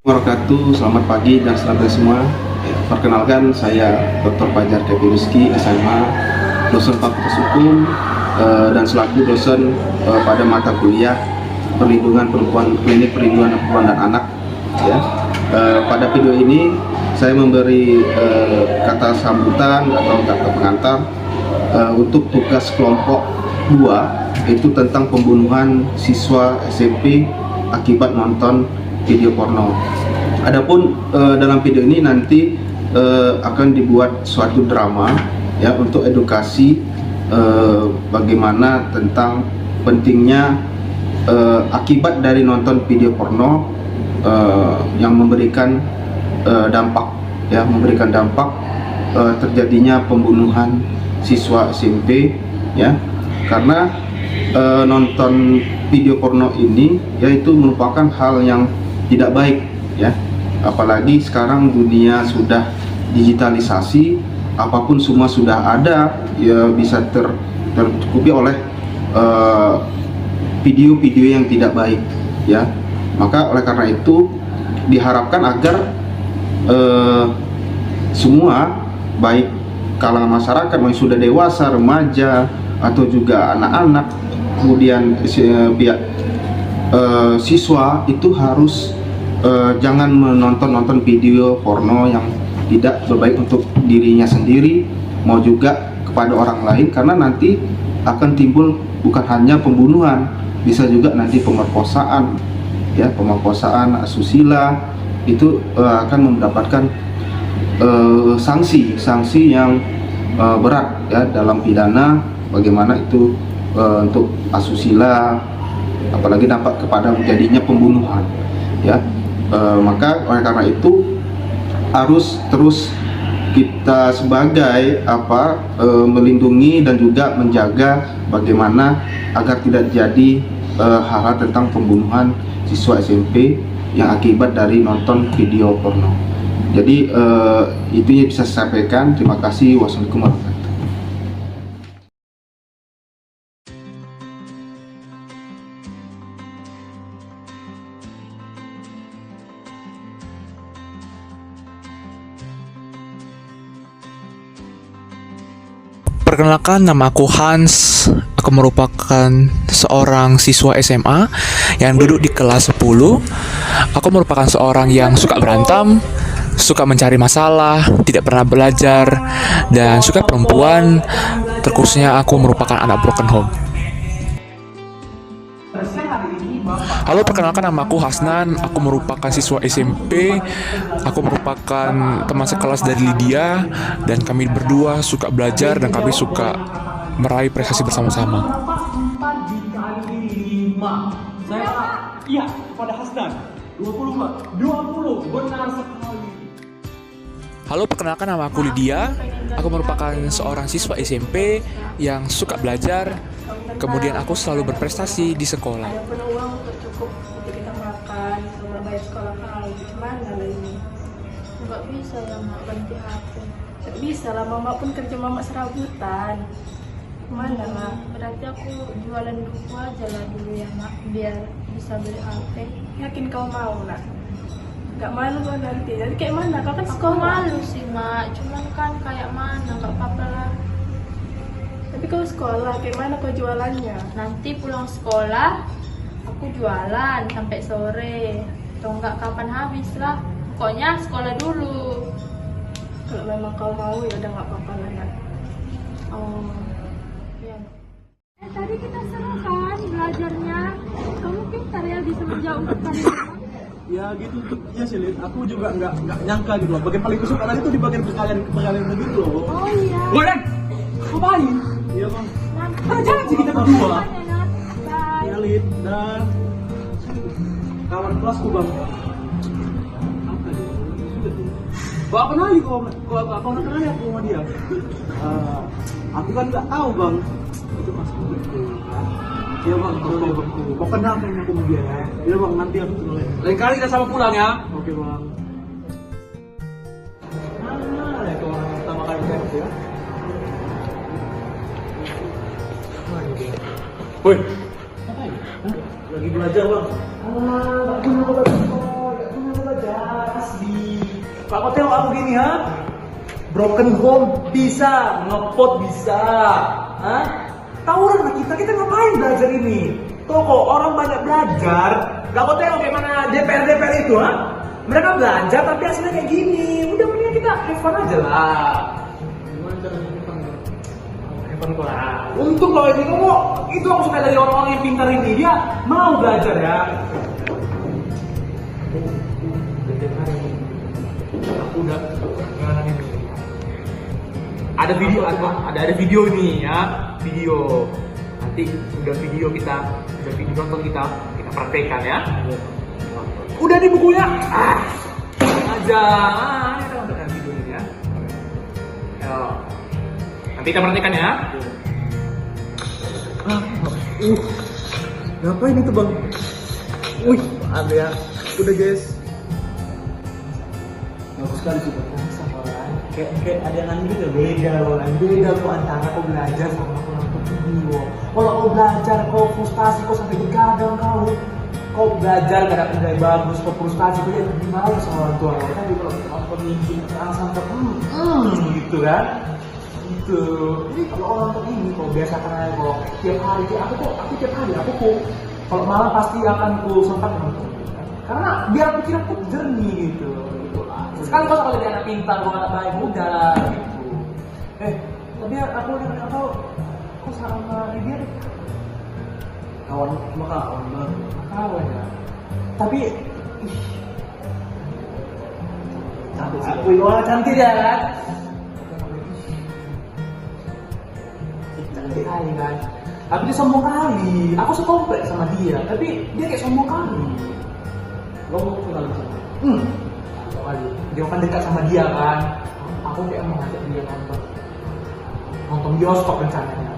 Wabarakatuh, selamat pagi dan selamat semua. Perkenalkan, saya Dr. Fajar Kevin Rizky, SMA, dosen Fakultas Hukum dan selaku dosen pada mata kuliah perlindungan perempuan, klinik perlindungan perempuan dan anak. Ya. Pada video ini saya memberi kata sambutan atau kata pengantar untuk tugas kelompok 2, itu tentang pembunuhan siswa SMP akibat nonton video porno. Adapun dalam video ini nanti akan dibuat suatu drama ya untuk edukasi bagaimana tentang pentingnya akibat dari nonton video porno yang memberikan dampak terjadinya pembunuhan siswa SMP ya, karena nonton video porno ini yaitu merupakan hal yang tidak baik ya, apalagi sekarang dunia sudah digitalisasi, apapun semua sudah ada ya, bisa tercukupi oleh video-video yang tidak baik ya. Maka oleh karena itu diharapkan agar semua, baik kalangan masyarakat yang sudah dewasa, remaja atau juga anak-anak, kemudian pihak siswa itu harus jangan menonton video porno yang tidak berbaik untuk dirinya sendiri, mau juga kepada orang lain, karena nanti akan timbul bukan hanya pembunuhan, bisa juga nanti pemerkosaan ya, pemerkosaan, asusila, itu akan mendapatkan sanksi yang berat ya dalam pidana. Bagaimana itu untuk asusila, apalagi dampak kepada jadinya pembunuhan ya. Maka oleh karena itu harus terus kita sebagai melindungi dan juga menjaga bagaimana agar tidak jadi hal-hal tentang pembunuhan siswa SMP yang akibat dari nonton video porno. Jadi itu yang bisa saya sampaikan. Terima kasih. Wassalamualaikum warahmatullahi wabarakatuh. Perkenalkan, nama aku Hans. Aku merupakan seorang siswa SMA yang duduk di kelas 10. Aku merupakan seorang yang suka berantem, suka mencari masalah, tidak pernah belajar, dan suka perempuan. Terkhususnya aku merupakan anak broken home. Halo, perkenalkan, nama aku Hasnan. Aku merupakan siswa SMP. Aku merupakan teman sekelas dari Lydia, dan kami berdua suka belajar dan kami suka meraih prestasi bersama-sama. Iya, kepada Hasnan. 20 benar sekali. Halo, perkenalkan, nama aku Lydia. Aku merupakan seorang siswa SMP yang suka belajar. Kemudian aku selalu berprestasi di sekolah. Ada pun uang untuk cukup untuk kita makan, sama bayar sekolah kau. Gimana lah ini? Nggak bisa ya mak, ganti HP. Nggak bisa lah, mama pun kerja mama serabutan. Gimana lah? Berarti aku jualan buku aja lah dulu ya mak, biar bisa beli HP. Yakin kau mau nak? Nggak malu kau nanti. Jadi kayak mana? Kau kan sekolah. Aku malu sih mak, cuman kan kayak mana, nggak apa-apa lah. Tapi kau sekolah, kayak mana kau jualannya? Nanti pulang sekolah, aku jualan sampai sore. Atau enggak kapan habis lah. Pokoknya sekolah dulu. Kalau memang kau mau ya udah nggak apa-apa lah nak. Oh, Ya. Tadi kita seru kan belajarnya. Kamu pintar ya bisa menjawab untuk kalian. Ya gitu ya sih, Lid. Aku juga nggak nyangka gitu loh. Bagian paling kesukaan itu di bagian kalian begitu loh. Oh iya. Godan, ngapain? Iya bang. Jangan sih kita berdua. Ya Lid, dan kawan kelasku bang. Apa dia? Bapak pernah lagi kau pernah kenal ya sama dia? Aku kan nggak tahu bang. Itu pas begitu. Iya bang, kau kenal kan aku sama dia ya? Iya bang, nanti aku kenalin. Lain kali kita sama pulang ya? Oke bang. Nah, itu orang pertama kali ketemu ya. Woi, ngapain? Lagi belajar bang. Gak punya belajar. Kau tengok aku gini ha? Broken home bisa, ngepot bisa, ha? Tawuran lah kita ngapain belajar ini? Tuh kok orang banyak belajar, gak kau tengok kayak mana DPR itu ha? Mereka belajar tapi hasilnya kayak gini. Udah mendingan kita have fun aja lah. Gimana cara have fun kok lah. Untuk loh ini kok, itu aku suka dari orang-orang yang pintar ini, dia mau belajar ya. Aku udah ada video ini ya, video nanti udah video nonton kita praktekkan ya. Udah di bukunya aja ini kita nonton video ini ya. Ayo. Nanti kita praktekkan ya. Ngapain itu bang? Wih, ada ya. Udah guys. Bagus sekali sih bang. Kayak ada yang gitu beda kok antara kau belajar sama kau nonton video. Kalau kau belajar kau frustasi kau sampai begadang kau belajar gak dapet nilai bagus kau frustasi kau jadi gimana sama orang tua kau. Tapi kalau kita nonton ini sampai gitu kan gitu. Jadi kalau orang nonton ini kau biasakan aja kau tiap hari aku tiap hari kalau malam pasti akan ku sempat nonton karena biar pikiran aku jernih gitu. Sekali kalau dia anak pintar, kalau anak baik udah gitu. Tapi aku udah tahu, aku sama dia kawan ya. Tapi cantik sih. Wah cantik ya kan? Cantik kali kan? Tapi dia sombong kali. Aku sekomplek sama dia, tapi dia kayak sombong kali. Lo mau kenal sama? Dia kan dekat sama dia kan, aku kayak mau ngajak dia nonton bioskop rencananya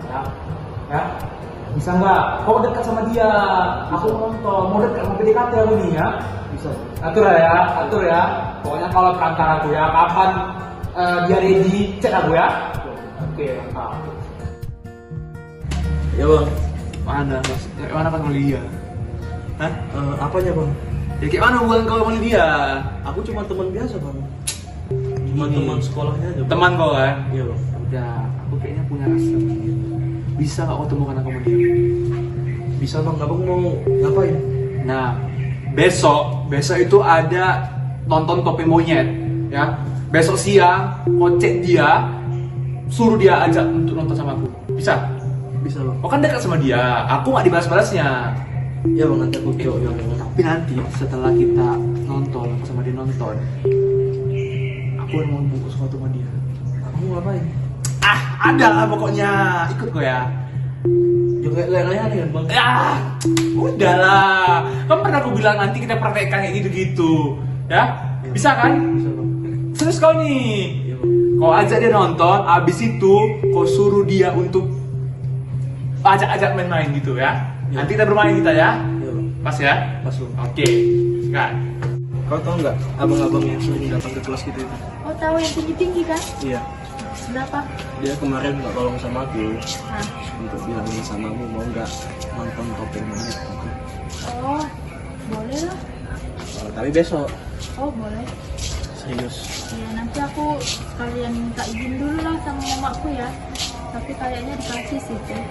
ya bisa nggak? Kau dekat sama dia, aku nonton, mau dekat sama PDKT aku nih ya, bisa. Atur ya, pokoknya kalau perantara aku ya, kapan dia ready, cek aku ya. Oke, mantap. Ya bang, mana pas sama dia? Hah? Apanya bang? Ya kayak mana hubungan kau sama dia? Aku cuma teman biasa bang. Cuma teman sekolahnya aja. Teman kau kan? Iya bang. Udah, aku kayaknya punya rasa. Bisa nggak kau temukan aku sama dia? Bisa bang. Abang mau ngapain? Nah, besok itu ada nonton Topeng Monyet, ya. Besok siang, kau cek dia, suruh dia ajak untuk nonton sama aku. Bisa? Bisa bang. Kau kan dekat sama dia. Aku nggak dibalas-balasnya. Ya bang, nanti aku coba. Tapi nanti setelah kita nonton sama dia nonton, aku mau bungkus foto sama dia. Kamu ngapain? Ada lah pokoknya. Ikut kok ya. Juga lelanya nih bang. Udahlah. Kan pernah aku bilang nanti kita praktekkan kayak gitu-gitu. Ya? Bisa kan? Bisa bang. Serius kau nih. Iya bang. Kau ajak dia nonton, abis itu kau suruh dia untuk ajak main-main gitu ya. Nanti kita bermain kita ya. Pas ya? Pas lu. Oke. Sekarang. Kau tahu nggak abang-abang yang sering datang ke kelas kita itu? Oh tahu yang tinggi-tinggi kan? Iya. Berapa? Dia kemarin nggak tolong sama aku untuk bilangin sama aku mau nggak nonton Topeng Monyet. Oh, boleh lah. Tapi besok. Oh boleh. Serius. Ya nanti aku sekalian minta izin dulu lah sama mamaku ya. Tapi kayaknya dikasih sih tuh.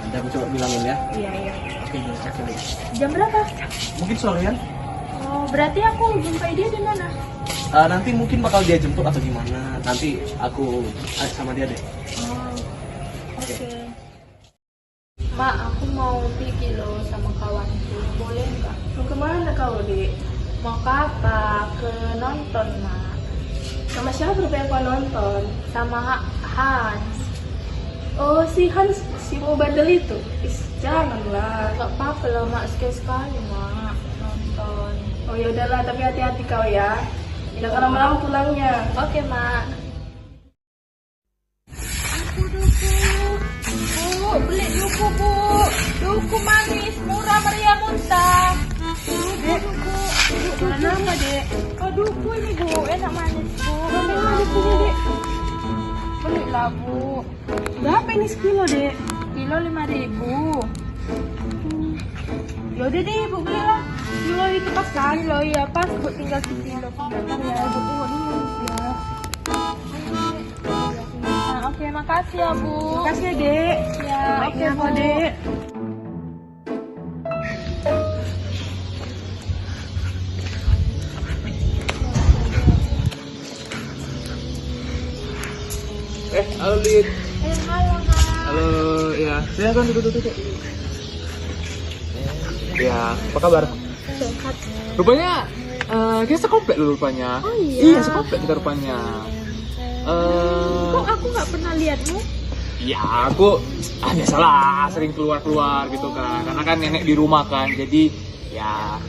Nanti aku coba bilangin ya. Iya. Oke, cek dulu. Jam berapa? Mungkin sorean. Oh, berarti aku jumpai dia di mana? Nanti mungkin bakal dia jemput atau gimana. Nanti aku sama dia deh. Oh, oke. Mak, aku mau pergi loh sama kawanku. Boleh nggak? Mau kemana kau, Dek? Mau ke apa? Ke nonton, Mak. Sama siapa yang kau nonton? Sama Hans. Oh, si Hans, si mau bandel itu? Janganlah. Nggak apa-apa loh, Mak. Sekali-sekali, Mak. Nonton. Oh ya udahlah, tapi hati-hati kau ya. Jangan lama-lama pulangnya. Oke, Mak. Bu, beli duku, Bu. Duku manis, murah, meriah, muntah. Duku. Mana apa, Dek? Oh, duku ini, Bu. Enak manis, Bu. Mana dukunya, Dek? Belilah, Bu. Berapa ini sekilo, Dek? Kilo 5.000. Yaudah deh, Bu, belilah. Kilo itu pas kan lo ya pas Bu tinggal sini lo bentar ya Bu tengok dulu ya. Nah, oke makasih ya Bu. Makasih ya, Dek. Ya oke Baiknya Bu. kok, Dek. Halo Lid. Halo Kak. Halo, ya. Silakan duduk. Ya, apa kabar? Sehat. Rupanya kita sekomplek lu rupanya. Oh iya. Iya, sekomplek kita rupanya. Kok aku nggak pernah lihatmu? Ya aku biasalah sering keluar gitu kan. Karena kan nenek di rumah kan. Jadi ya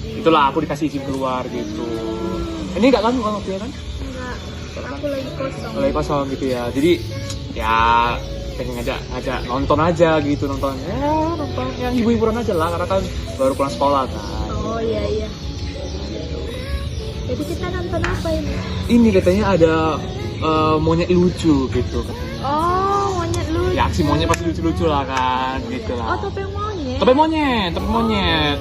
itulah aku dikasih izin keluar gitu. Ini enggak ganggu kan waktunya kan? Enggak. Aku lagi kosong. Lagi kosong gitu ya. Jadi ya pengen ngajak nonton aja gitu, nonton yang ibu-iburan aja lah karena kan baru pulang sekolah kan. Oh iya. Jadi kita nonton apa ini? Ini katanya ada monyet lucu gitu katanya. Oh, monyet lucu. Ya aksi monyet pasti lucu-lucu lah kan gitu Oh, lah. topeng monyet. Topeng monyet.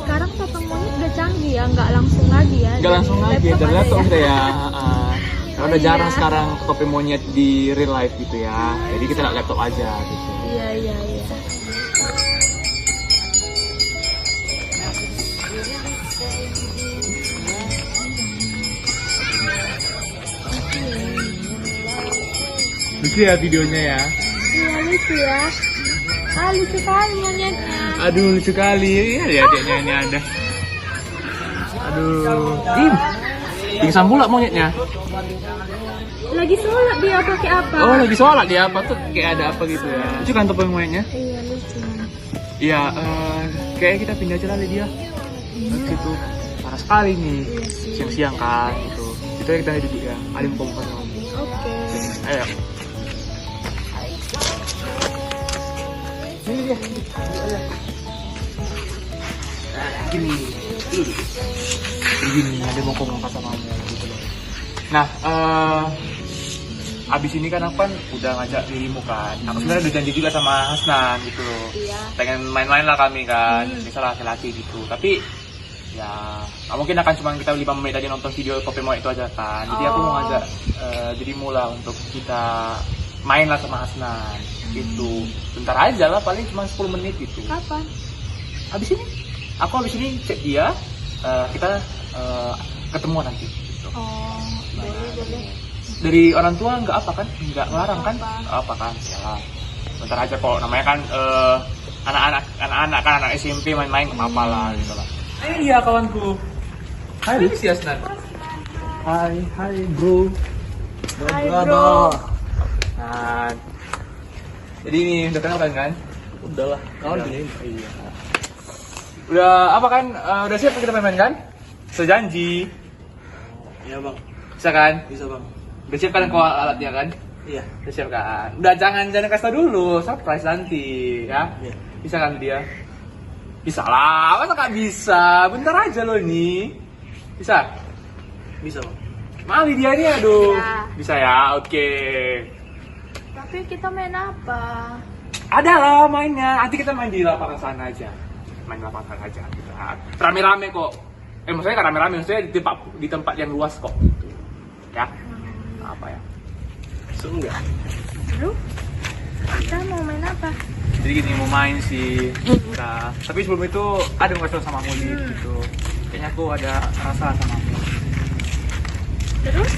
Sekarang topeng monyet udah canggih ya, nggak langsung lagi ya. Nggak langsung Dari lagi, laptop dari ada laptop ya. gitu ya. Karena udah iya. jarang sekarang topeng monyet di real life gitu ya. Jadi kita lihat laptop aja gitu. Iya. Lucu ya videonya ya. Iya lucu ya. Lucu kali monyetnya. Aduh lucu kali ya adiknya ini ada. Aduh, pingsan pula monyetnya. Lagi sholat dia pakai apa? Oh lagi sholat dia apa tuh kayak ada apa gitu ya. Lucu kan topeng monyetnya? Iya lucu. Iya, kayak kita pindah aja lah dia. Gitu, parah sekali nih. Siang-siang kan gitu. Itu ya kita duduk ya. Alim kompas Oke. Ayo. Ini dia. Nah, gini. Gini, ada mau ngomong sama kamu gitu loh. Nah, abis ini kan aku kan udah ngajak dirimu kan. Aku sebenarnya udah janji juga sama Hasnan gitu loh. Iya. Pengen main-main lah kami kan. Misalnya laki-laki gitu. Tapi ya nggak mungkin akan cuma kita 5 menit aja nonton video Pokemon itu aja kan. Jadi aku mau ngajak dirimu lah untuk kita main lah sama Hasnan gitu. Bentar aja lah, paling cuma 10 menit gitu. Kapan? Habis ini aku cek dia, kita ketemuan nanti gitu. Oh, boleh. Dari orang tua nggak apa kan, nggak ngelarang kan? Nggak apa kan, ya bentar aja kok, namanya kan anak-anak kan, anak SMP main-main nggak apa-apa lah gitu lah. Iya kawanku. Hai si Hasnan. Hai bro. Hai bro. Nah, jadi ini udah kenal kan? Udah lah, kawan gini. Iya. Udah apa kan? Udah siap kita main-main kan? Sejanji. Iya, Bang. Bisa kan? Bisa, Bang. Udah siap kan kau alatnya kan? Iya. Udah siap kan? Udah jangan kasih tau dulu, surprise nanti ya. Iya. Bisa kan dia? Bisa lah, masa gak bisa? Bentar aja loh ini. Bisa? Bisa, Bang. Mali dia nih aduh. Bisa. Bisa ya, oke. Tapi kita main apa? Ada lah mainnya, nanti kita main di lapangan sana aja. Main di lapangan sana aja gitu. Rame-rame kok. Maksudnya kan rame-rame, maksudnya di tempat yang luas kok gitu. Ya? Apa ya? Seru nggak? Seru? Kita mau main apa? Jadi gini mau main sih kita. Tapi sebelum itu ada yang ngasih sama Muli gitu. Kayaknya aku ada rasa sama aku. Terus?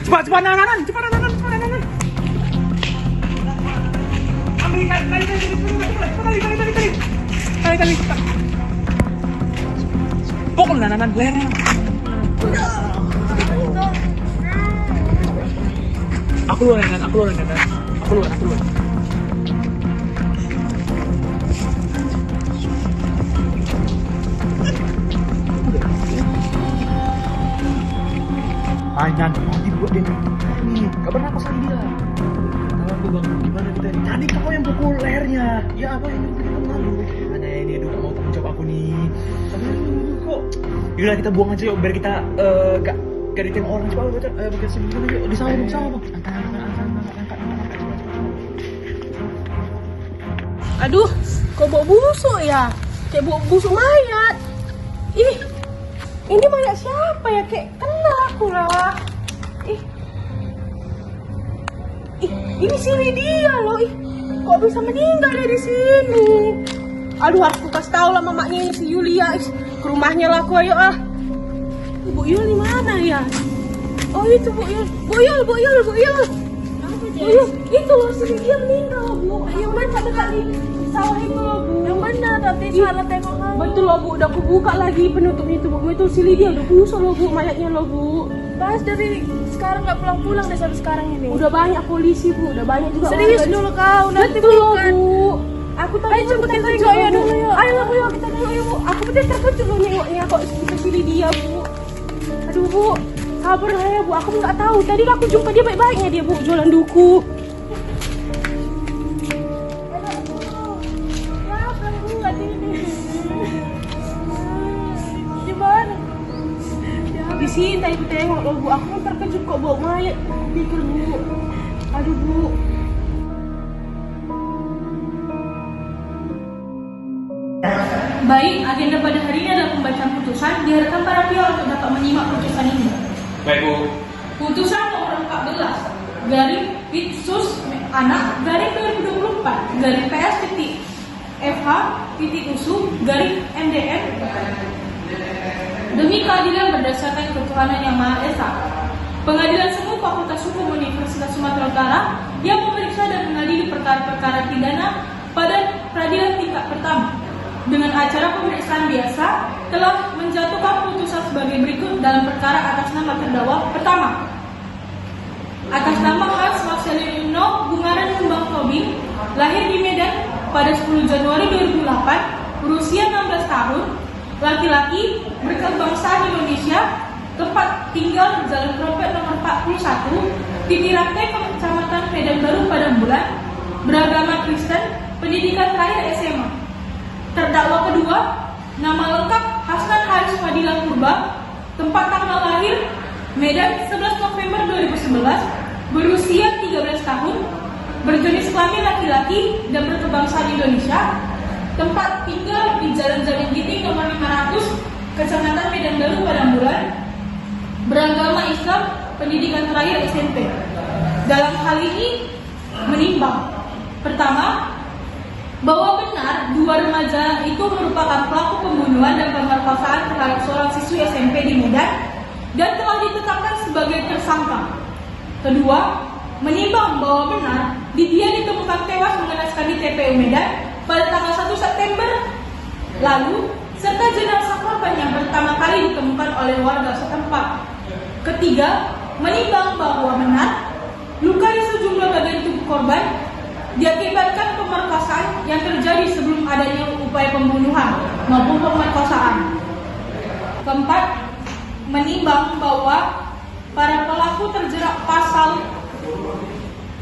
Cepat nanan. Ambil kali. Cepat. Pokok nanan lehernya. Aku luar nanan. Aku luar. Mainan dibuat dia nih. Gak pernah aku sama dia. Tahu aku, Bang. Gimana kita ini? Tadi kau yang pukul lehernya. Ya, apa yang kita lalu? Hanya ini aduh gak mau tanggung jawab aku nih. Tapi kok. Yaudah kita buang aja yuk biar kita gak ditengok orang. Coba bagian sini dulu yuk. Di sana, Bang. Angkat. Aduh, kok bau busuk ya? Kayak bau busuk mayat. Ih, ini mayat siapa ya? Kayak kenal aku lah. Ih, ini si Lydia loh. Ih, kok bisa meninggal dari sini? Aduh, harus ku kasih tahu lah mamanya si Yulia. Ih, ke rumahnya lah aku, ayo ah. Bu Yul di mana ya? Oh itu Bu Yul. Bu Yul. Itu loh si Lydia meninggal Bu. Yang mana dekat di sawah itu loh Bu. Yang mana tapi salah tengok lagi. Betul loh Bu, udah aku buka lagi penutupnya itu Bu. Itu si Lydia udah busuk loh Bu, mayatnya loh Bu. Pas dari sekarang nggak pulang-pulang deh sampai sekarang ini. Udah banyak polisi Bu, udah banyak juga. Serius dulu kau, nanti betul loh Bu. Aku tadi coba kita tengok ya dulu ya. Ayo Bu, kita tengok ya Bu. Aku betul terkejut loh nengoknya kok si Lydia Bu. Aduh Bu, sabar lah ya Bu, aku nggak tahu. Tadi aku jumpa dia baik-baiknya dia Bu, jualan duku. Gimana? Di sini tadi aku tengok loh Bu, aku terkejut kok bawa mayat. Pikir Bu, aduh Bu. Baik, agenda pada hari ini adalah pembacaan putusan. Diharapkan para pihak untuk dapat menyimak putusan ini. Baik Bu. Putusan nomor 14 garing Pitsus Anak garing 2024 garing PS titik FH titik USU garing MDN demi keadilan berdasarkan ketuhanan yang Maha Esa. Pengadilan Semu Fakultas Hukum Universitas Sumatera Utara yang memeriksa dan mengadili perkara-perkara pidana pada peradilan tingkat pertama dengan acara pemeriksaan biasa telah menjatuhkan putusan sebagai berikut dalam perkara atas nama terdakwa pertama. Atas nama Hans Marcelino Bungaran Kumbang Tobing, lahir di Medan pada 10 Januari 2008, berusia 16 tahun, laki-laki, berkebangsaan Indonesia, tempat tinggal Jalan Trompet nomor 41, Titirantai, Kecamatan Medan Baru, Padangbulan, beragama Kristen, pendidikan terakhir SMA. Terdakwa kedua, nama lengkap Hasnan Haris Fadilah Purba, tempat tanggal lahir Medan 11 November 2011, berusia 13 tahun, berjenis kelamin laki-laki dan berkebangsaan Indonesia, tempat tinggal di Jalan Jalan Giting nomor 500, Kecamatan Medan Baru, Padangbulan, beragama Islam, pendidikan terakhir SMP. Dalam hal ini menimbang, pertama, bahwa benar dua remaja itu merupakan pelaku pembunuhan dan pemerkosaan terhadap seorang siswi SMP di Medan dan telah ditetapkan sebagai tersangka. Kedua, menimbang bahwa benar Lydia ditemukan tewas mengenaskan di TPU Medan pada tanggal 1 September lalu, serta jenazah korban yang pertama kali ditemukan oleh warga setempat. Ketiga, menimbang bahwa benar luka di sejumlah bagian tubuh korban diakibatkan pemerkosaan yang terjadi sebelum adanya upaya pembunuhan maupun pemerkosaan. Keempat, menimbang bahwa para pelaku terjerat pasal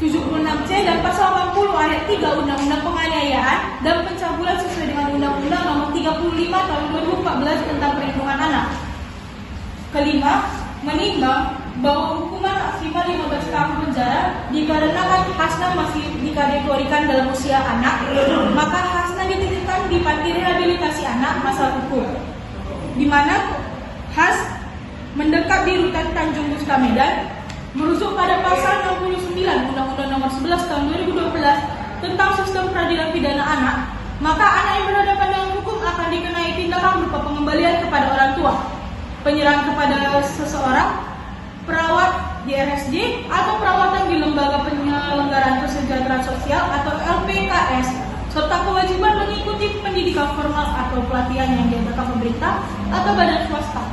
76C dan pasal 80 ayat 3 Undang-Undang Penganiayaan dan Pencabulan sesuai dengan Undang-Undang Nomor 35 Tahun 2014 tentang Perlindungan Anak. Kelima, menimbang bahwa hukuman maksimal 15 tahun penjara dikarenakan Hasna masih dikategorikan dalam usia anak, maka Hasna dititipkan di Panti Rehabilitasi Anak Masa Hukum, di mana Has mendekat di Rutan Tanjung Gusta Medan, merujuk pada pasal 69 Undang-Undang Nomor 11 Tahun 2012 tentang Sistem Peradilan Pidana Anak, maka anak yang berhadapan dengan hukum akan dikenai tindakan berupa pengembalian kepada orang tua, penyerahan kepada seseorang, perawat di RSJ atau perawatan di Lembaga Penyelenggaraan Kesejahteraan Sosial atau LPKS, serta kewajiban mengikuti pendidikan formal atau pelatihan yang diadakan pemerintah atau badan swasta.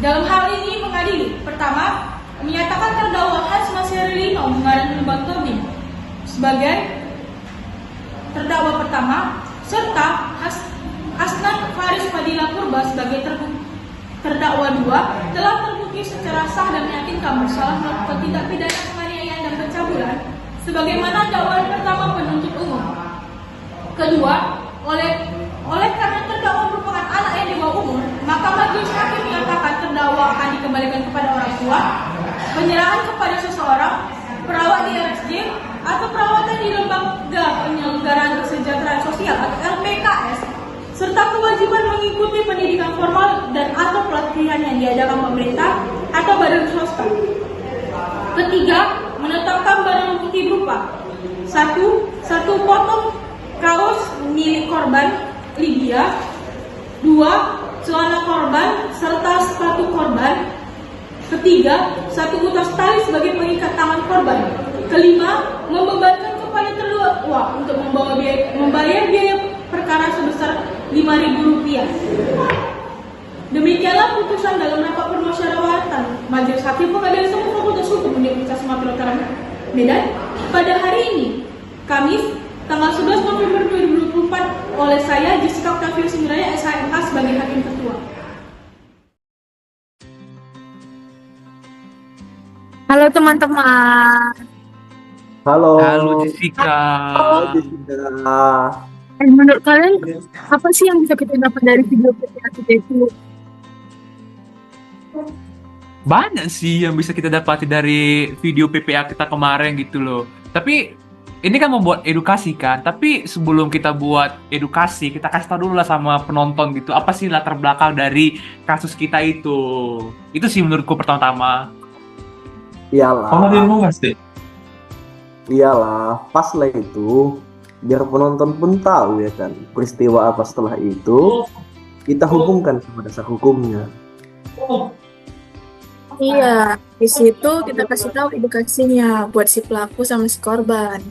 Dalam hal ini mengadili, pertama, menyatakan terdakwa Hans Marcelino Bungaran Kumbang Tobing sebagai terdakwa pertama, serta Hasnan Haris Fadilah Purba sebagai terdakwa dua telah terbukti secara sah dan meyakinkan bersalah melakukan tindak pidana penganiayaan dan pencabulan sebagaimana dakwaan pertama penuntut umum. Kedua, oleh karena terdakwa merupakan anak yang di bawah umur, maka majelis hakim menyatakan terdakwa akan dikembalikan kepada orang tua, penyerahan kepada seseorang, perawat di RSJ atau atau perawatan di lembaga penyelenggaraan kesejahteraan sosial atau LPKS, serta kewajiban mengikuti pendidikan formal dan atau pelatihan yang diadakan pemerintah atau badan swasta. Ketiga, menetapkan barang bukti berupa satu potong kaos milik korban Lydia, 2 celana korban serta sepatu korban. Ketiga, 1 utas tali sebagai pengikat tangan korban. Kelima, membebankan kepada terdakwa untuk membayar biaya perkara sebesar Rp5.000. Demikianlah putusan dalam rapat permusyawaratan Majelis Hakim Pengadilan Negeri Fakultas Hukum Universitas Sumatera Utara Medan pada hari ini, Kamis, tanggal 11 November 2024 oleh saya Jessica Octavia Singraya SHMH sebagai Hakim Ketua. Halo teman-teman. Halo. Halo Jessica. Halo Jessica. Menurut kalian apa sih yang bisa kita dapat dari video PPA kita itu? Banyak sih yang bisa kita dapati dari video PPA kita kemarin gitu loh. Tapi ini kan membuat edukasi kan. Tapi sebelum kita buat edukasi, kita kasih tahu dulu lah sama penonton gitu. Apa sih latar belakang dari kasus kita itu? Itu sih menurutku pertama-tama. Iyalah. Kamu ada mau nggak sih? Iyalah, pas lah itu. Biar penonton pun tahu ya kan. Peristiwa apa setelah itu kita hubungkan sama dasar hukumnya. Iya, di situ kita kasih tahu edukasinya buat si pelaku sama si korban.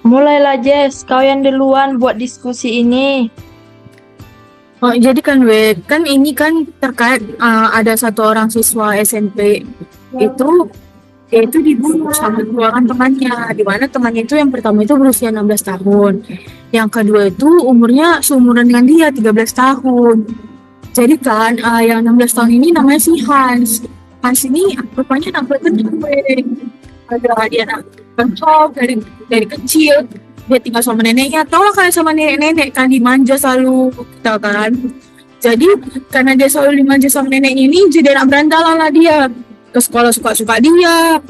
Mulailah Jess, kau yang duluan buat diskusi ini. Oh, jadi kan kan ini kan terkait ada satu orang siswa SMP itu dia itu dibunuh sama 2 orang temannya, di mana temannya itu yang pertama itu berusia 16 tahun, yang kedua itu umurnya seumuran dengan dia 13 tahun. Jadi kan yang 16 tahun ini namanya si Hans. Hans ini rupanya namanya ada dia kencok dari kecil. Dia tinggal sama neneknya, tau lah kan sama nenek-nenek kan dimanja selalu kita kan. Jadi karena dia selalu dimanja sama neneknya ini, jadi anak berandalan lah dia. Ke sekolah suka-suka dia,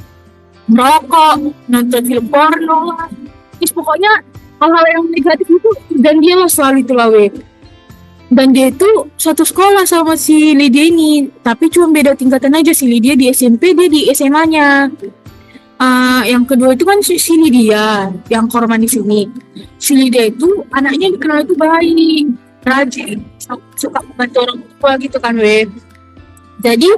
merokok, nonton film porno lah. Pokoknya hal-hal yang negatif itu, dan dia lah selalu itu lah Dan dia itu satu sekolah sama si Lydia ini, tapi cuma beda tingkatan aja. Si Lydia di SMP, dia di SMA-nya. Yang kedua itu kan si Lydia, yang korban di sini. Si Lydia itu anaknya dikenal itu baik, rajin, suka membantu orang tua gitu kan Jadi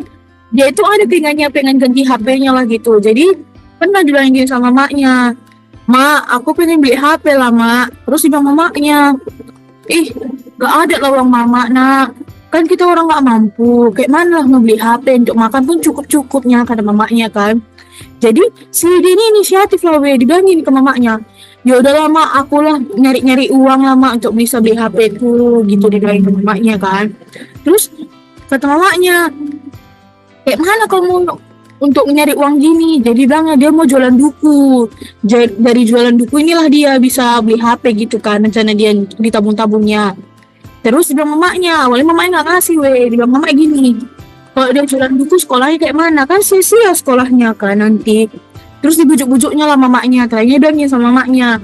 dia itu ada pengen ganti HP-nya lah gitu. Jadi pernah bilangin sama maknya, "Mak, aku pengen beli HP lah, Mak." Terus dia bilang maknya, "Gak ada lah uang mama, nak. Kan kita orang gak mampu. Kayak mana lah mau beli HP, untuk makan pun cukup-cukupnya," kata mamanya kan. Jadi si dia ini inisiatif lah dibilangin ke mamanya, "Ya udahlah Mak, aku lah nyari-nyari uang lah Mak untuk bisa beli HP ku," gitu dibilangin ke mamanya kan. Terus kata mamanya, "Kayak mana kamu untuk nyari uang gini?" Jadi bilangnya dia mau jualan buku. Dari jualan buku inilah dia bisa beli HP gitu kan, rencana dia ditabung-tabungnya. Terus dia bilang mamanya, awalnya mamanya nggak ngasih dia bilang mamanya gini, "Kalau dia jualan buku sekolahnya kayak mana? Kan sia-sia sekolahnya kan nanti." Terus dibujuk-bujuknya lah mamanya, tanya bilangnya sama mamanya,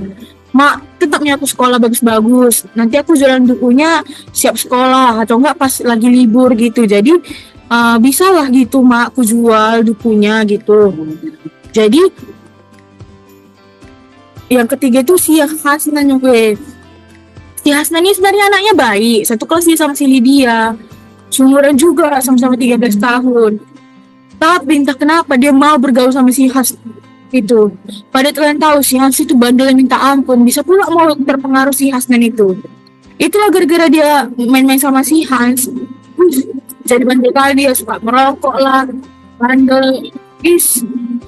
"Mak, tetap aku sekolah bagus-bagus. Nanti aku jualan bukunya siap sekolah atau enggak pas lagi libur gitu. Jadi bisa lah gitu Mak, aku jual bukunya gitu." Jadi yang ketiga itu si Hasnan Si Hasnan ini sebenarnya anaknya baik, satu kelas dia sama si Lydia, seumuran juga, sama-sama 13 tahun. Tapi entah kenapa dia mau bergaul sama si Has itu. Padahal kalian tahu si Has itu bandel minta ampun, bisa pula mau terpengaruh si Hasnan itu. Itulah gara-gara dia main-main sama si Hans, jadi bandel kali dia, suka merokok lah, bandel,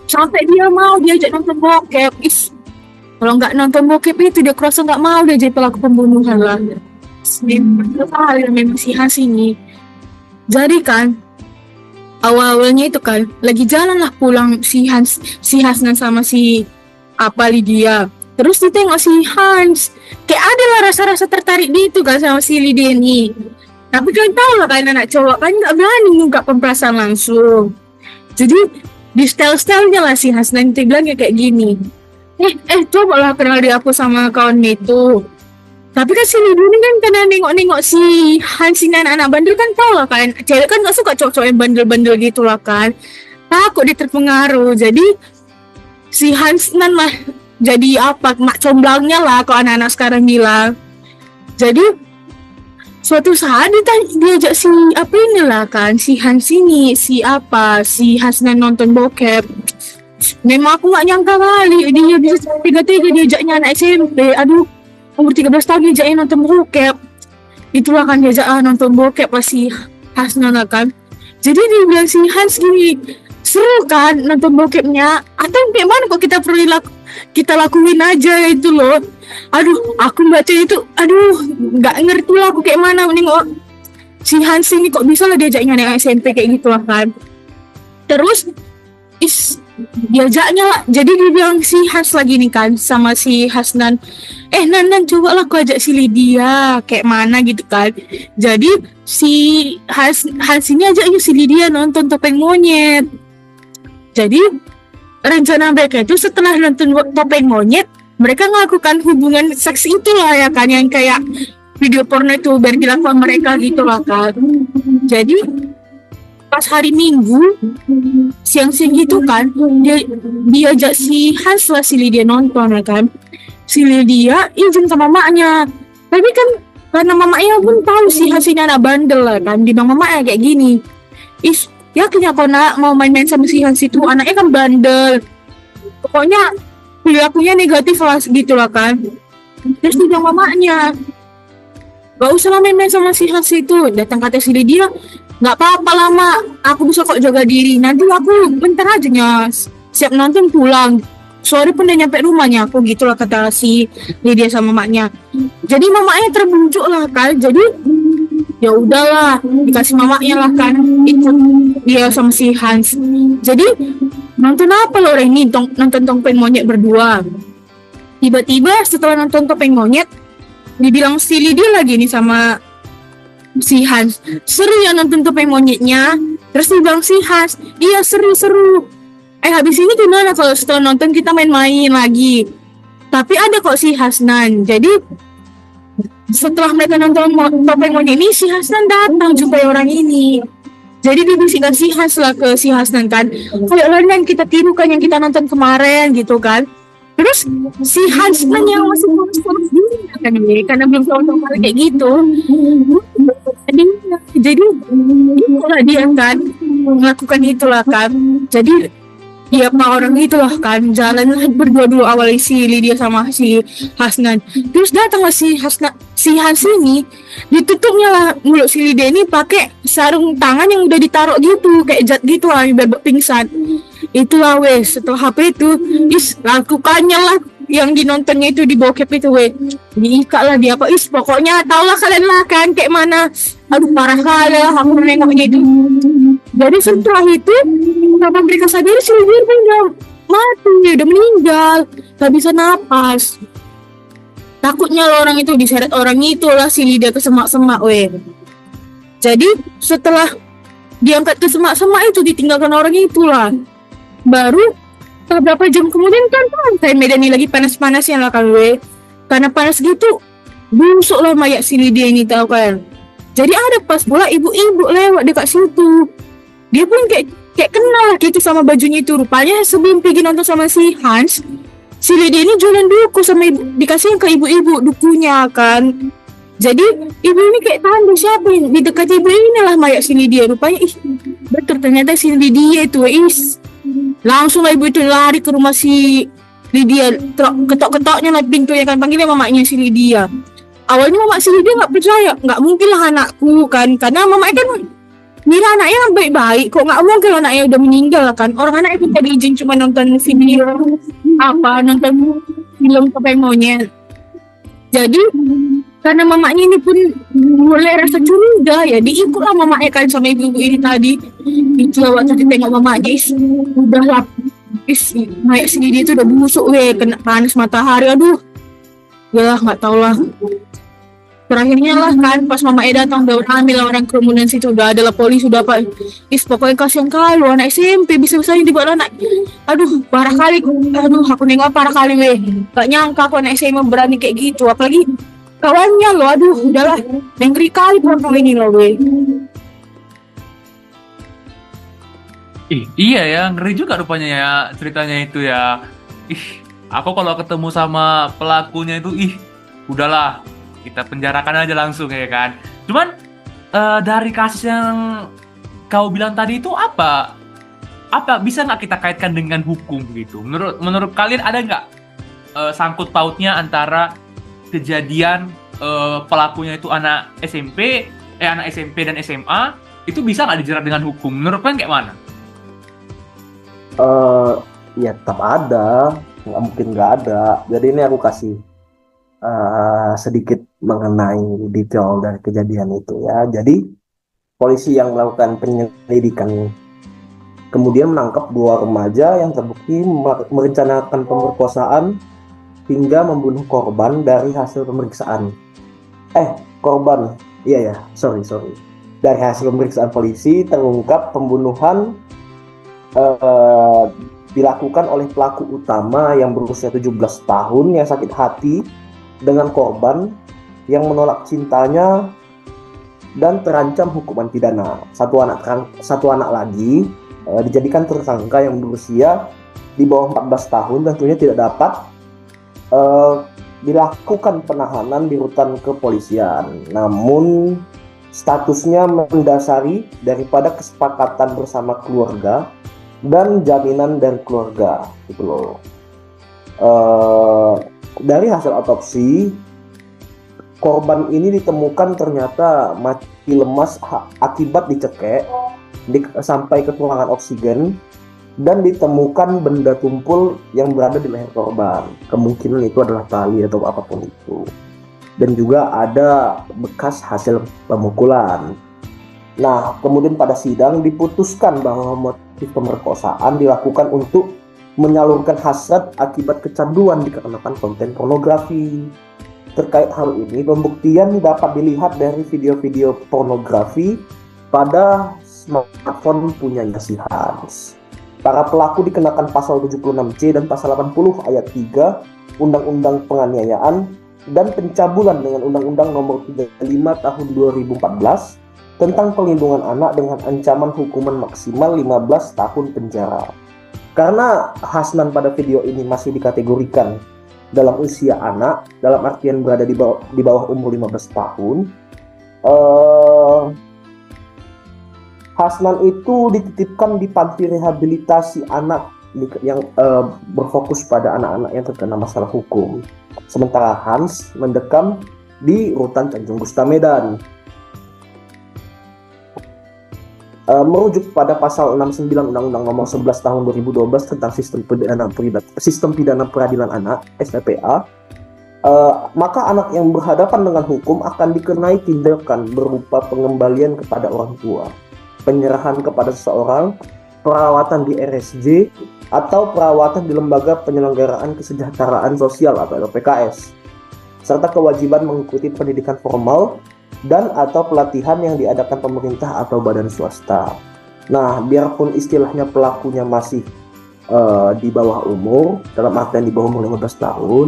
sampai dia mau diajak nonton bokep, kalau nggak nonton bokep itu dia kerasa nggak mau dia jadi pelaku pembunuhan lah. Hal yang memang si Hans ini. Jadi kan awal-awalnya itu kan lagi jalan lah pulang si Hasnan sama si Lydia. Terus ditengok si Hans, kayak ada lah rasa-rasa tertarik gitu kan sama si Lydia ini. Tapi kan tahu lah kan anak cowok kan nggak berani ngungkap perasaan langsung. Jadi di style-stylenya lah si Hasnan itu bilangnya kayak gini. Coba lah kenal dia aku sama kawan itu. Tapi kan si Lidia ini kan karena nengok-nengok si Hans ini anak-anak bandel kan, tau lah kan, cewek kan gak suka cowok-cowok yang bandel-bandel gitu lah kan, takut dia terpengaruh. Jadi si Hans nan lah jadi apa, mak comblangnya lah kalau anak-anak sekarang bilang. Jadi suatu saat diajak si apa inilah kan, si Hans ini, si Hasnan nonton bokep. Memang aku gak nyangka kali dia bisa tiga-tiga diajaknya anak SMP. Aduh, umur 13 tahun diajaknya nonton bokep. Itulah kan diajak nonton bokep pas si Hasnan kan. Jadi dia bilang si Hans gini, seru kan nonton bokepnya, atau kayak mana kok kita lakuin aja itu loh. Aduh, aku baca itu, aduh nggak ngerti lah aku kayak mana nengok si Hans ini kok bisa lah diajaknya anak SMP kayak gitu lah kan. Terus diajaknya lah, jadi dia bilang si Hans lagi nih kan sama si Hasnan, Nan coba lah aku ajak si Lydia kayak mana gitu kan. Jadi si Hans ini ajaknya si Lydia nonton Topeng Monyet. Jadi rencana mereka itu setelah nonton Topeng Monyet, mereka melakukan hubungan seks itulah ya kan, yang kayak video porno itu biar dilakukan mereka gitu lah kan. Jadi pas hari Minggu siang-siang gitu kan, dia ajak si Hans lah si Lydia nonton ya kan. Si Lydia izin sama mamanya, tapi kan karena mamanya pun tahu si Hans ini anak bandel lah kan, dibilang mamanya kayak gini, yakin kau nak mau main-main sama si Hans itu, anaknya kan bandel, pokoknya perilakunya negatif lah gitu lah kan. Terus dia bilang mamanya, gak usah lah main-main sama si Hans itu. Datang kata si Lydia, gak apa-apa lah mak, aku bisa kok jaga diri, nanti aku bentar aja siap nonton pulang, sore pun udah nyampe rumahnya aku, gitulah kata si Lydia sama maknya. Jadi mamanya terbujuk lah kan, jadi ya udahlah dikasih mamanya lah kan ikut dia sama si Hans. Jadi nonton apa lo ini, nonton Topeng Monyet berdua. Tiba-tiba setelah nonton Topeng Monyet, dibilang si Lydia lagi nih sama si Hans, seru ya nonton Topeng Monyetnya. Terus dibilang si Hans, iya seru. Habis ini gimana kalau setelah nonton kita main-main lagi? Tapi ada kok si Hasnan. Jadi setelah mereka nonton Topeng Monyet ini, si Hasnan datang jumpai orang ini. Jadi dibisikkan si Hans lah ke si Hasnan kan, kayak lain kita tiru kan yang kita nonton kemarin gitu kan. Terus si Hasnan yang masih polos-polos dulu kan, karena belum tahu kayak gitu. Jadi itulah dia kan melakukan itulah kan. Jadi ya orang itulah kan jalan berdua dulu awal si Lydia sama si Hasnan. Terus datanglah si Hans ini, ditutupnya lah mulut si Lydia ini pakai sarung tangan yang udah ditaruh gitu kayak jet gitu lah biar pingsan. Itulah wes setelah HP itu lakukannya lah yang dinontonnya itu di bokep itu diikat lah dia apa pokoknya tau lah kalian lah kan kayak mana. Aduh parah kali lah aku nengoknya itu. Jadi setelah itu kenapa mereka sadar si Lydia udah mati, udah meninggal, gak bisa napas. Takutnya orang itu diseret orang itu lah si Lydia ke semak-semak Jadi setelah diangkat ke semak-semak itu ditinggalkan orang itulah, baru beberapa jam kemudian kan kayak Medan ini lagi panas-panasnya lah kan karena panas gitu busuk lah mayat si Lydia ini tahu kan. Jadi ada pas pula ibu-ibu lewat dekat situ, dia pun kayak kenal lah gitu sama bajunya itu. Rupanya sebelum pergi nonton sama si Hans, si Lydia ini jualan duku sama ibu, dikasih ke ibu-ibu dukunya kan. Jadi ibu ini kayak tahu siapa yang di dekat ibu ini lah mayat si Lydia. Rupanya betul ternyata si Lydia itu langsung lah ibu itu lari ke rumah si Lydia, ketok-ketoknya lah pintunya kan, panggilnya mamanya si Lydia. Awalnya mama si Lydia nggak percaya, nggak mungkin lah anakku kan, karena mamanya kan ngira anaknya kan baik-baik, kok nggak mungkin anaknya udah meninggal kan. Orang anaknya pun tadi izin cuma nonton video nonton film Topeng Monyet. Jadi karena mamanya ini pun mulai rasa curiga ya, diikutlah mamanya kan sama ibu-ibu ini tadi. Itu waktu ditengok mamanya udah lah naik sini dia tuh udah busuk kena panas matahari, aduh ya nggak tau lah. terakhirnya lah kan pas Mama Eda datang udah hamil orang kerumunan situ udah ada lah polisi udah pak pokoknya kasihan kali anak SMP bisa-bisanya dibawa anak aduh parah kali aduh aku nengok parah kali weh gak nyangka aku anak SMA berani kayak gitu apalagi kawannya loh aduh udahlah ngeri kali perempuan ini loh weh. Iya ya, ngeri juga rupanya ya ceritanya itu ya. Aku kalau ketemu sama pelakunya itu, udahlah, kita penjarakan aja langsung ya kan. Cuman dari kasus yang kau bilang tadi itu apa bisa nggak kita kaitkan dengan hukum gitu? Menurut kalian ada nggak sangkut pautnya antara kejadian pelakunya itu anak SMP dan SMA itu bisa nggak dijerat dengan hukum? Menurut kalian kayak mana? Ya tetap ada, nggak mungkin nggak ada. Jadi ini aku kasih sedikit mengenai detail dari kejadian itu ya. Jadi polisi yang melakukan penyelidikan kemudian menangkap 2 remaja yang terbukti merencanakan pemerkosaan hingga membunuh korban. Dari hasil pemeriksaan dari hasil pemeriksaan polisi terungkap pembunuhan dilakukan oleh pelaku utama yang berusia 17 tahun yang sakit hati dengan korban yang menolak cintanya dan terancam hukuman pidana. Satu anak lagi dijadikan tersangka yang berusia di bawah 14 tahun tentunya tidak dapat dilakukan penahanan di rutan kepolisian. Namun statusnya mendasari daripada kesepakatan bersama keluarga dan jaminan dari keluarga gitu loh. Dari hasil otopsi korban ini ditemukan ternyata mati lemas akibat dicekek sampai kekurangan oksigen dan ditemukan benda tumpul yang berada di leher korban. Kemungkinan itu adalah tali atau apapun itu. Dan juga ada bekas hasil pemukulan. Nah, kemudian pada sidang diputuskan bahwa motif pemerkosaan dilakukan untuk menyalurkan hasrat akibat kecanduan dikarenakan konten pornografi. Terkait hal ini, pembuktian dapat dilihat dari video-video pornografi pada smartphone punyanya si Hans. Para pelaku dikenakan pasal 76C dan pasal 80 ayat 3 Undang-Undang Penganiayaan dan pencabulan dengan Undang-Undang Nomor 35 Tahun 2014 tentang perlindungan anak dengan ancaman hukuman maksimal 15 tahun penjara. Karena Hasnan pada video ini masih dikategorikan dalam usia anak, dalam artian berada di bawah umur 15 tahun, Hasnan itu dititipkan di panti rehabilitasi anak yang berfokus pada anak-anak yang terkena masalah hukum. Sementara Hans mendekam di rutan Tanjung Gusta Medan. Merujuk pada pasal 69 Undang-Undang Nomor 11 Tahun 2012 tentang Sistem Pidana Peradilan Anak (SPPA), maka anak yang berhadapan dengan hukum akan dikenai tindakan berupa pengembalian kepada orang tua, penyerahan kepada seseorang, perawatan di RSJ, atau perawatan di Lembaga Penyelenggaraan Kesejahteraan Sosial atau LPKS, serta kewajiban mengikuti pendidikan formal dan atau pelatihan yang diadakan pemerintah atau badan swasta. Nah, biarpun istilahnya pelakunya masih di bawah umur, dalam artian di bawah umur 15 tahun,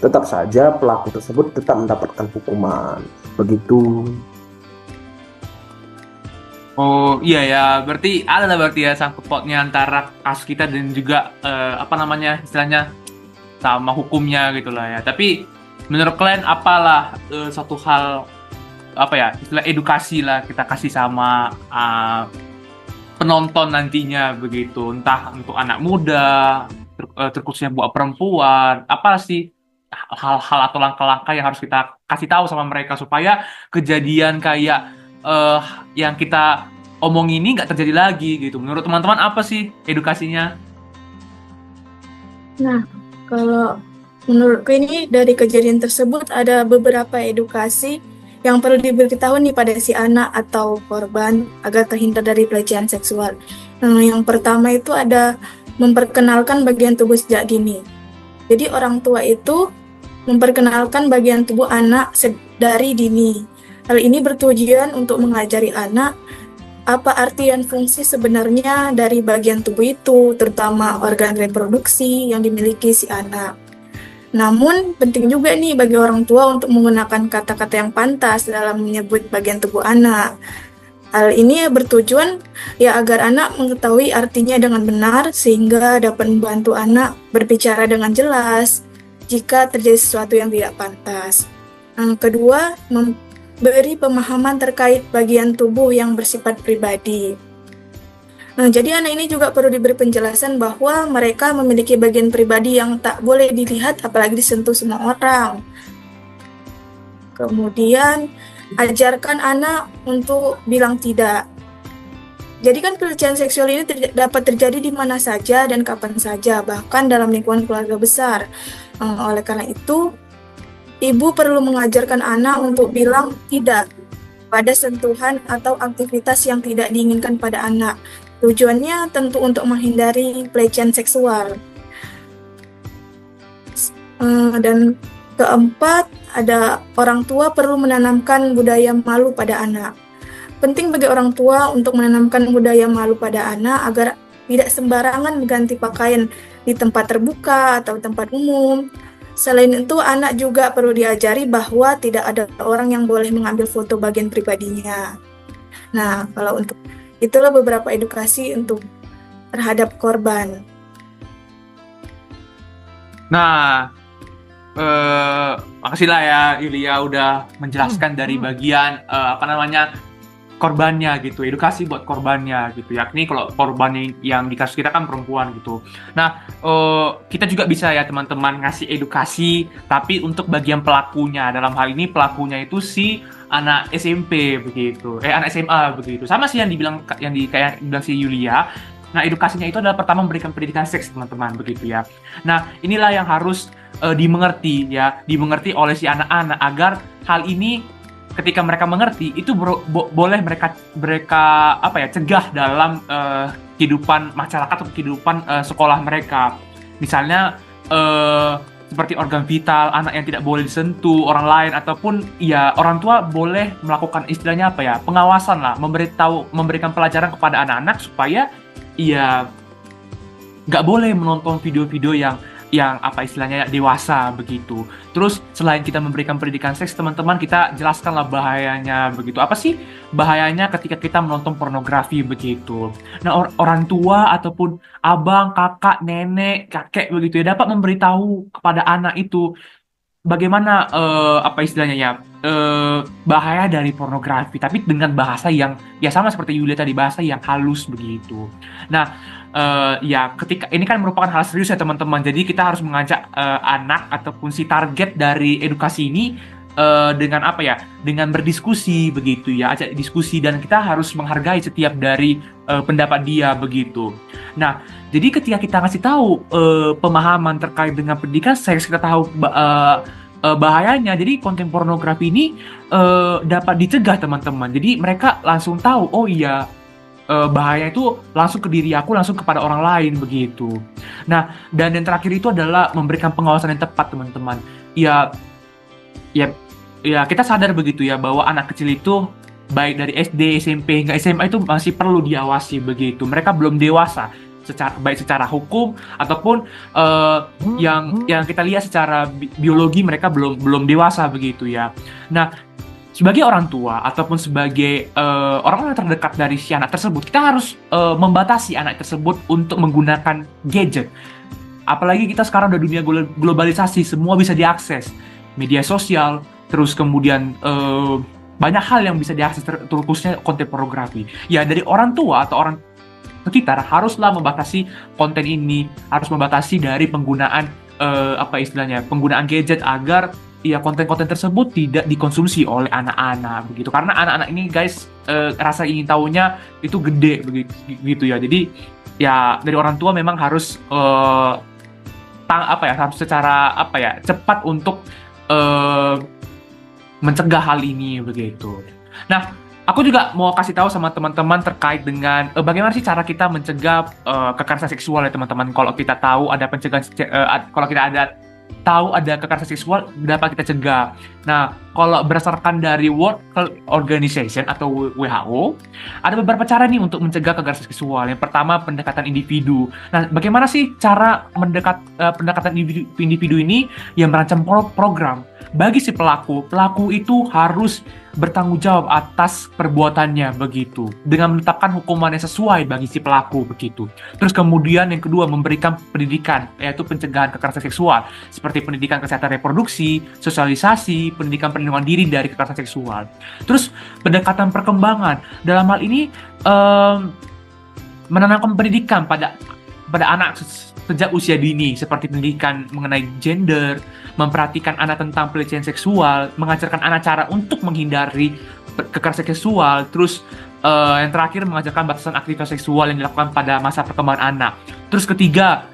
tetap saja pelaku tersebut tetap mendapatkan hukuman. Begitu. Oh iya ya, berarti ada ya sangkut pautnya antara kasus kita dan juga istilahnya sama hukumnya gitulah ya. Tapi menurut kalian apalah satu hal istilah edukasi lah kita kasih sama penonton nantinya begitu, entah untuk anak muda, terkhususnya buat perempuan, apa sih hal-hal atau langkah-langkah yang harus kita kasih tahu sama mereka supaya kejadian kayak yang kita omong ini nggak terjadi lagi gitu. Menurut teman-teman apa sih edukasinya? Nah, kalau menurutku ini dari kejadian tersebut ada beberapa edukasi yang perlu diberitahu nih pada si anak atau korban agar terhindar dari pelecehan seksual. Yang pertama itu ada memperkenalkan bagian tubuh sejak dini. Jadi orang tua itu memperkenalkan bagian tubuh anak dari dini. Hal ini bertujuan untuk mengajari anak apa arti dan fungsi sebenarnya dari bagian tubuh itu, terutama organ reproduksi yang dimiliki si anak. Namun, penting juga nih bagi orang tua untuk menggunakan kata-kata yang pantas dalam menyebut bagian tubuh anak. Hal ini bertujuan ya agar anak mengetahui artinya dengan benar sehingga dapat membantu anak berbicara dengan jelas jika terjadi sesuatu yang tidak pantas. Yang kedua, memberi pemahaman terkait bagian tubuh yang bersifat pribadi. Nah, jadi anak ini juga perlu diberi penjelasan bahwa mereka memiliki bagian pribadi yang tak boleh dilihat apalagi disentuh semua orang. Kemudian, ajarkan anak untuk bilang tidak. Jadi kan pelecehan seksual ini dapat terjadi di mana saja dan kapan saja, bahkan dalam lingkungan keluarga besar. Oleh karena itu, ibu perlu mengajarkan anak untuk bilang tidak pada sentuhan atau aktivitas yang tidak diinginkan pada anak. Tujuannya tentu untuk menghindari pelecehan seksual. Dan keempat, ada orang tua perlu menanamkan budaya malu pada anak. Penting bagi orang tua untuk menanamkan budaya malu pada anak agar tidak sembarangan mengganti pakaian di tempat terbuka atau tempat umum. Selain itu, anak juga perlu diajari bahwa tidak ada orang yang boleh mengambil foto bagian pribadinya. Nah, kalau untuk itulah beberapa edukasi untuk terhadap korban. Nah, makasih lah ya Yulia udah menjelaskan dari bagian korbannya gitu, edukasi buat korbannya gitu, yakni kalau korban yang di kasus kita kan perempuan gitu. Nah, kita juga bisa ya teman-teman ngasih edukasi, tapi untuk bagian pelakunya, dalam hal ini pelakunya itu si anak SMP begitu, anak SMA begitu. Sama sih yang kayak bilang si Yulia. Nah, edukasinya itu adalah pertama memberikan pendidikan seks teman-teman begitu ya. Nah, inilah yang harus dimengerti oleh si anak-anak agar hal ini ketika mereka mengerti itu boleh mereka cegah dalam kehidupan masyarakat atau kehidupan sekolah mereka. Misalnya seperti organ vital anak yang tidak boleh disentuh orang lain, ataupun ya orang tua boleh melakukan istilahnya pengawasan lah, memberikan pelajaran kepada anak-anak supaya ya nggak boleh menonton video-video yang istilahnya dewasa begitu. Terus selain kita memberikan pendidikan seks teman-teman, kita jelaskanlah bahayanya begitu. Apa sih bahayanya ketika kita menonton pornografi begitu? Nah, orang tua ataupun abang, kakak, nenek, kakek begitu ya dapat memberitahu kepada anak itu bagaimana bahaya dari pornografi, tapi dengan bahasa yang ya sama seperti Yulia tadi, bahasa yang halus begitu. Nah, ya ketika ini kan merupakan hal serius ya teman-teman, jadi kita harus mengajak anak ataupun si target dari edukasi ini dengan berdiskusi begitu ya, ajak diskusi, dan kita harus menghargai setiap dari pendapat dia begitu. Nah, jadi ketika kita ngasih tahu pemahaman terkait dengan pendidikan seks, kita tahu bahayanya, jadi konten pornografi ini dapat dicegah teman-teman. Jadi mereka langsung tahu, oh iya, bahaya itu langsung ke diri aku, langsung kepada orang lain begitu. Nah, dan yang terakhir itu adalah memberikan pengawasan yang tepat teman-teman. Ya kita sadar begitu ya bahwa anak kecil itu baik dari SD, SMP hingga SMA itu masih perlu diawasi begitu. Mereka belum dewasa secara hukum ataupun yang kita lihat secara biologi, mereka belum dewasa begitu ya. Nah, sebagai orang tua ataupun sebagai orang terdekat dari si anak tersebut, kita harus membatasi anak tersebut untuk menggunakan gadget. Apalagi kita sekarang udah dunia globalisasi, semua bisa diakses, media sosial, terus kemudian banyak hal yang bisa diakses, terkhususnya konten pornografi. Ya, dari orang tua atau orang sekitar haruslah membatasi konten ini, harus membatasi dari penggunaan penggunaan gadget agar ya konten-konten tersebut tidak dikonsumsi oleh anak-anak begitu. Karena anak-anak ini guys rasa ingin tahunya itu gede begitu ya. Jadi ya dari orang tua memang harus harus secara cepat untuk mencegah hal ini begitu. Nah, aku juga mau kasih tahu sama teman-teman terkait dengan bagaimana sih cara kita mencegah kekerasan seksual ya teman-teman. Kalau kita tahu ada pencegahan, kalau kita ada tahu ada kekerasan seksual dapat kita cegah. Nah, kalau berdasarkan dari World Health Organization atau WHO, ada beberapa cara nih untuk mencegah kekerasan seksual. Yang pertama, pendekatan individu. Nah, bagaimana sih cara pendekatan individu ini yang merancang program? Bagi si pelaku itu harus bertanggung jawab atas perbuatannya begitu, dengan menetapkan hukuman yang sesuai bagi si pelaku begitu. Terus kemudian yang kedua, memberikan pendidikan, yaitu pencegahan kekerasan seksual, seperti pendidikan kesehatan reproduksi, sosialisasi, pendidikan perlindungan diri dari kekerasan seksual. Terus pendekatan perkembangan, dalam hal ini menanamkan pendidikan pada anak sejak usia dini, seperti pendidikan mengenai gender, memperhatikan anak tentang pelecehan seksual, mengajarkan anak cara untuk menghindari kekerasan seksual, terus yang terakhir mengajarkan batasan aktivitas seksual yang dilakukan pada masa perkembangan anak. Terus ketiga,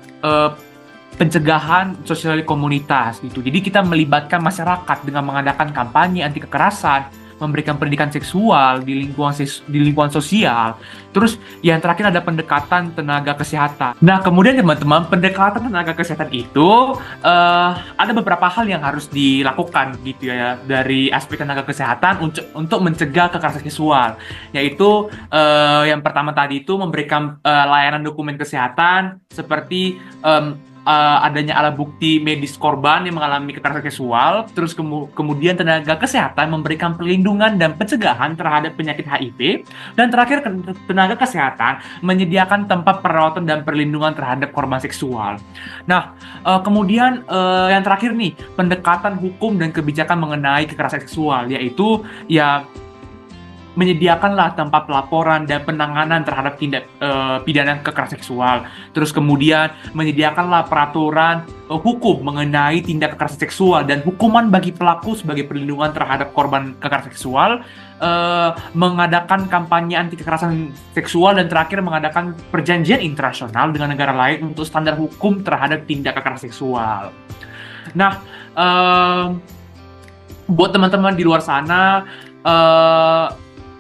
pencegahan sosial komunitas gitu. Jadi kita melibatkan masyarakat dengan mengadakan kampanye anti kekerasan, memberikan pendidikan seksual di lingkungan sosial. Terus yang terakhir ada pendekatan tenaga kesehatan. Nah, kemudian teman-teman, pendekatan tenaga kesehatan itu ada beberapa hal yang harus dilakukan gitu ya dari aspek tenaga kesehatan untuk mencegah kekerasan seksual. Yaitu yang pertama tadi itu memberikan layanan dokumen kesehatan seperti adanya alat bukti medis korban yang mengalami kekerasan seksual. Terus kemudian tenaga kesehatan memberikan perlindungan dan pencegahan terhadap penyakit HIV. Dan terakhir, tenaga kesehatan menyediakan tempat perawatan dan perlindungan terhadap korban seksual. Nah, kemudian yang terakhir nih, pendekatan hukum dan kebijakan mengenai kekerasan seksual, yaitu ya menyediakanlah tempat pelaporan dan penanganan terhadap tindak pidana kekerasan seksual. Terus kemudian menyediakanlah peraturan hukum mengenai tindak kekerasan seksual dan hukuman bagi pelaku sebagai perlindungan terhadap korban kekerasan seksual, mengadakan kampanye anti kekerasan seksual, dan terakhir mengadakan perjanjian internasional dengan negara lain untuk standar hukum terhadap tindak kekerasan seksual. Nah, buat teman-teman di luar sana,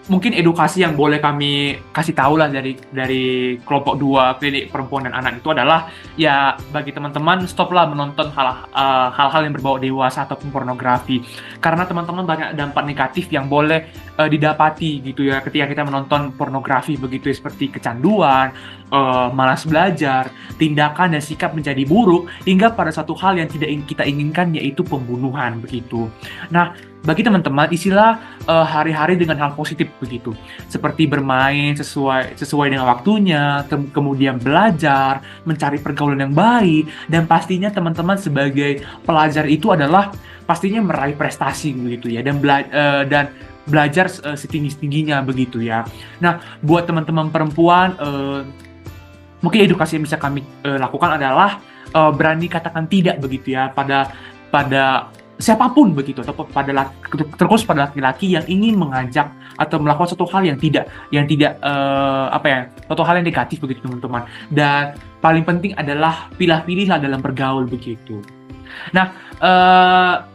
mungkin edukasi yang boleh kami kasih tahu lah dari kelompok 2 klinik perempuan dan anak itu adalah ya bagi teman-teman stoplah menonton hal-hal yang berbau dewasa ataupun pornografi, karena teman-teman banyak dampak negatif yang boleh didapati gitu ya ketika kita menonton pornografi begitu ya, seperti kecanduan, malas belajar, tindakan dan sikap menjadi buruk, hingga pada satu hal yang tidak kita inginkan, yaitu pembunuhan begitu. Nah, bagi teman-teman, isilah hari-hari dengan hal positif begitu, seperti bermain sesuai dengan waktunya, kemudian belajar, mencari pergaulan yang baik, dan pastinya teman-teman sebagai pelajar itu adalah pastinya meraih prestasi begitu ya, dan belajar setinggi-tingginya begitu ya. Nah, buat teman-teman perempuan, mungkin edukasi yang bisa kami lakukan adalah berani katakan tidak begitu ya pada siapapun begitu, atau terkhusus pada laki-laki yang ingin mengajak atau melakukan suatu hal yang tidak suatu hal yang negatif begitu teman-teman. Dan paling penting adalah pilih-pilihlah dalam bergaul begitu. Nah,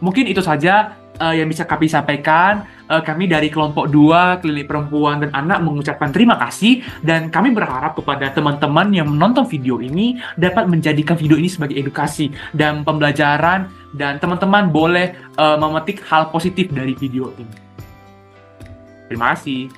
mungkin itu saja yang bisa kami sampaikan. Kami dari kelompok 2 klinik perempuan dan anak mengucapkan terima kasih, dan kami berharap kepada teman-teman yang menonton video ini dapat menjadikan video ini sebagai edukasi dan pembelajaran, dan teman-teman boleh memetik hal positif dari video ini. Terima kasih.